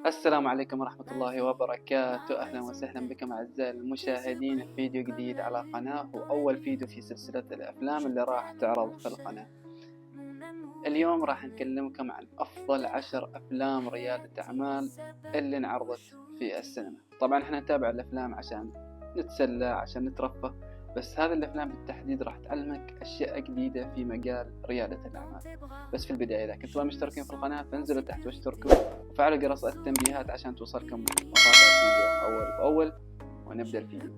السلام عليكم ورحمة الله وبركاته. أهلا وسهلا بكم أعزائي المشاهدين في فيديو جديد على قناة، وأول فيديو في سلسلة الأفلام اللي راح تعرض في القناة. اليوم راح نكلمكم عن أفضل 10 أفلام ريادة أعمال اللي انعرضت في السينما. طبعا احنا نتابع الأفلام عشان نتسلى، عشان نترفه، بس هذه الأفلام بالتحديد راح تعلمك أشياء جديدة في مجال ريادة الأعمال. بس في البداية إذا كنتم مشتركين في القناة فانزلوا تحت واشتركوا وفعلوا جرس التنبيهات عشان توصلكم مقاطع الفيديو أول بأول. ونبدأ الفيديو.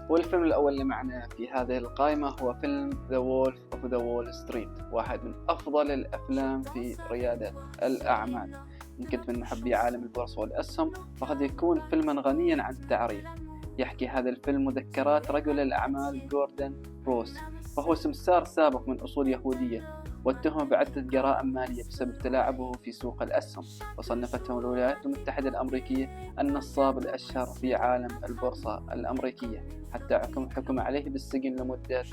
والفيلم الأول اللي معنا في هذه القائمة هو فيلم The Wolf of the Wall Street، واحد من أفضل الأفلام في ريادة الأعمال. إن كنت من محبي عالم البورصة والأسهم فقد يكون فيلما غنيا عن التعريف. يحكي هذا الفيلم مذكرات رجل الأعمال جوردن روس، وهو سمسار سابق من أصول يهودية، واتهم بعدة جرائم مالية بسبب تلاعبه في سوق الأسهم، وصنفته الولايات المتحدة الأمريكية النصاب الأشهر في عالم البورصة الأمريكية، حتى حكم عليه بالسجن لمدة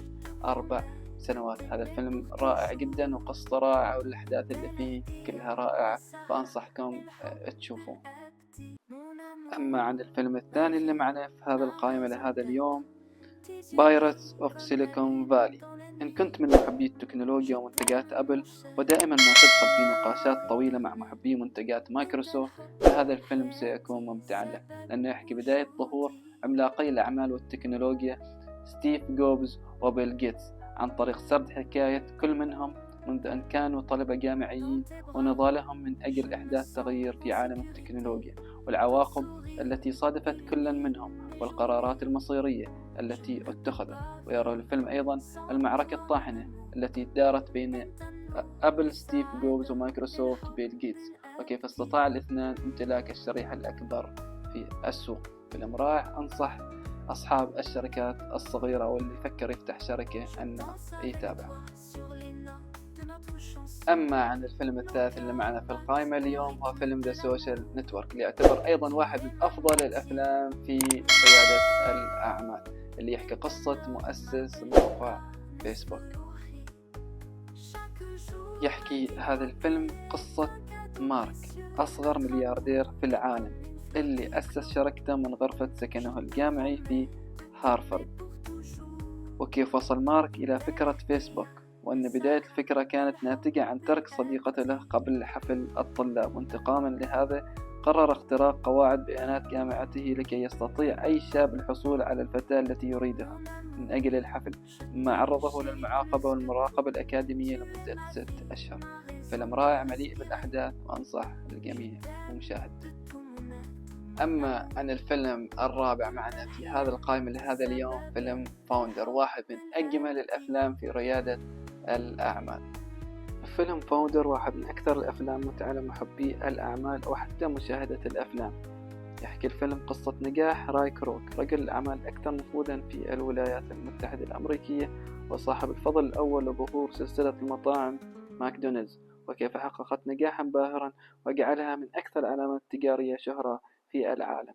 4 سنوات. هذا الفيلم رائع جدا وقصته رائعة والأحداث اللي فيه كلها رائعة، فأنصحكم تشوفوه. أما عن الفيلم الثاني اللي معنا في هذا القائمة لهذا اليوم Pirates of Silicon Valley. إن كنت من محبي التكنولوجيا ومنتجات أبل ودائما ما تدخل في نقاشات طويلة مع محبي منتجات مايكروسوفت، فهذا الفيلم سيكون ممتعا له، لأنه يحكي بداية ظهور عملاقي الأعمال والتكنولوجيا ستيف جوبز وبيل جيتس، عن طريق سرد حكاية كل منهم منذ أن كانوا طلبة جامعيين ونضالهم من أجل إحداث تغيير في عالم التكنولوجيا، والعواقب التي صادفت كل منهم، والقرارات المصيرية التي اتخذت. ويرى الفيلم أيضا المعركة الطاحنة التي دارت بين أبل ستيف جوبز ومايكروسوفت بيل جيتس، وكيف استطاع الاثنان امتلاك الشريحة الأكبر في السوق. فيلم رائع، أنصح أصحاب الشركات الصغيرة واللي يفكر يفتح شركة أن يتابعه. أما عن الفيلم الثالث اللي معنا في القائمة اليوم هو فيلم The Social Network، اللي يعتبر أيضا واحد من أفضل الأفلام في ريادة الأعمال، اللي يحكي قصة مؤسس موقع فيسبوك. يحكي هذا الفيلم قصة مارك، أصغر ملياردير في العالم، اللي أسس شركته من غرفة سكنه الجامعي في هارفارد، وكيف وصل مارك إلى فكرة فيسبوك، وأن بداية الفكرة كانت ناتجة عن ترك صديقته له قبل حفل الطلاب، وانتقاما لهذا قرر اختراق قواعد بيانات جامعته لكي يستطيع أي شاب الحصول على الفتاة التي يريدها من أجل الحفل، مما عرضه للمعاقبة والمراقبة الأكاديمية لمدة 6 أشهر. فيلم رائع مليء بالأحداث، وأنصح الجميع بمشاهدته. أما عن الفيلم الرابع معنا في هذا القائمة لهذا اليوم فيلم فاوندر، واحد من أجمل الأفلام في ريادة الأعمال. فيلم فاوندر واحد من أكثر الأفلام متعة لمحبي الأعمال وحتى مشاهدة الأفلام. يحكي الفيلم قصة نجاح راي كروك، رجل الأعمال الأكثر نفوذا في الولايات المتحدة الأمريكية، وصاحب الفضل الأول لظهور سلسلة المطاعم ماكدونالدز، وكيف حققت نجاحا باهرا وجعلها من أكثر العلامات التجارية شهرة في العالم.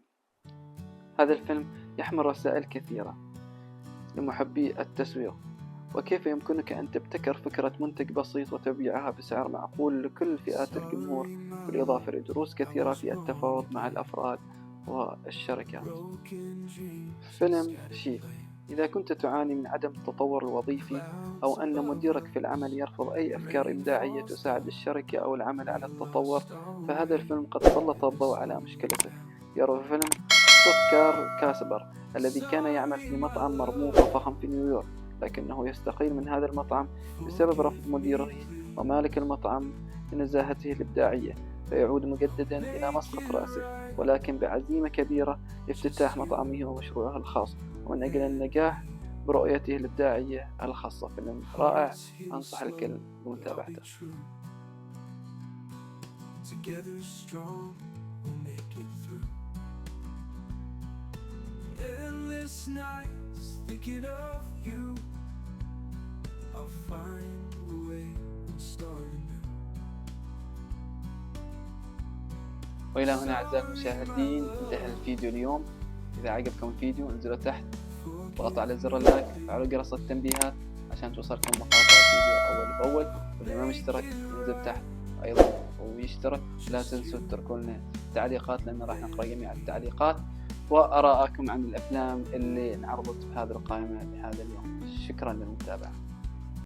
هذا الفيلم يحمل رسائل كثيرة لمحبي التسويق، وكيف يمكنك أن تبتكر فكرة منتج بسيط وتبيعها بسعر معقول لكل فئات الجمهور، بالإضافة لدروس كثيرة في التفاوض مع الأفراد والشركات. فيلم شيف، إذا كنت تعاني من عدم التطور الوظيفي أو أن مديرك في العمل يرفض أي أفكار إبداعية تساعد الشركة أو العمل على التطور، فهذا الفيلم قد سلط الضوء على مشكلتك. يروي فيلم قصة كارل كاسبر الذي كان يعمل في مطعم مرموق وفخم في نيويورك، لكنه يستقيل من هذا المطعم بسبب رفض مديره ومالك المطعم لنزاهته الإبداعية، فيعود مجددا إلى مسقط رأسه، ولكن بعزيمة كبيرة لافتتاح مطعمه ومشروعه الخاص، ومن أجل النجاح برؤيته الإبداعية الخاصة. فيلم رائع، أنصح الكل بمتابعته. وإلى هنا أعزائي المشاهدين انتهى الفيديو اليوم. إذا عجبكم الفيديو انزلوا تحت اضغطوا على زر اللايك، فعلوا جرس التنبيهات عشان توصلكم مقاطع الفيديو أول بأول. واللي ما مشترك ينزل تحت أيضا ويشترك. لا تنسوا تتركوا لنا تعليقات لأن راح نقرأ جميع التعليقات وآراءكم عن الأفلام اللي انعرضت بهذه القائمة لهذا اليوم. شكرا للمتابعة.